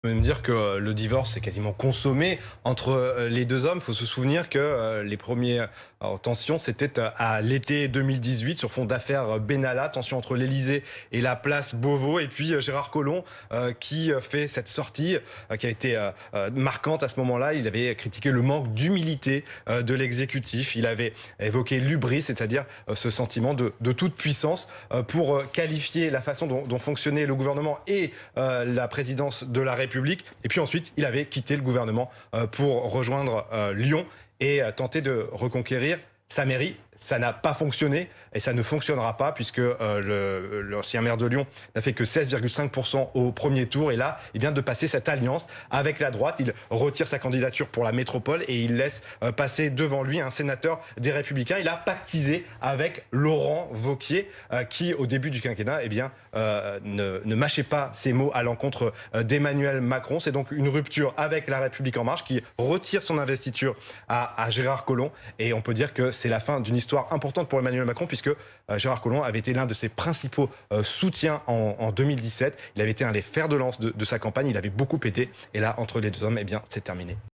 On peut même dire que le divorce est quasiment consommé entre les deux hommes. Il faut se souvenir que les premières tensions, c'était à l'été 2018 sur fond d'affaires Benalla, tension entre l'Élysée et la place Beauvau. Et puis Gérard Collomb qui fait cette sortie qui a été marquante à ce moment-là. Il avait critiqué le manque d'humilité de l'exécutif. Il avait évoqué l'hubris, c'est-à-dire ce sentiment de toute puissance pour qualifier la façon dont fonctionnait le gouvernement et la présidence de la République. Et puis ensuite, il avait quitté le gouvernement pour rejoindre Lyon et tenter de reconquérir sa mairie. Ça n'a pas fonctionné et ça ne fonctionnera pas puisque l'ancien maire de Lyon n'a fait que 16,5% au premier tour. Et là, il vient de passer cette alliance avec la droite. Il retire sa candidature pour la métropole et il laisse passer devant lui un sénateur des Républicains. Il a pactisé avec Laurent Wauquiez qui, au début du quinquennat, ne mâchait pas ses mots à l'encontre d'Emmanuel Macron. C'est donc une rupture avec la République En Marche qui retire son investiture à Gérard Collomb. Et on peut dire que c'est la fin d'une histoire importante pour Emmanuel Macron puisque Gérard Collomb avait été l'un de ses principaux soutiens en 2017. Il avait été un des fers de lance de sa campagne. Il avait beaucoup aidé. Et là, entre les deux hommes, c'est terminé.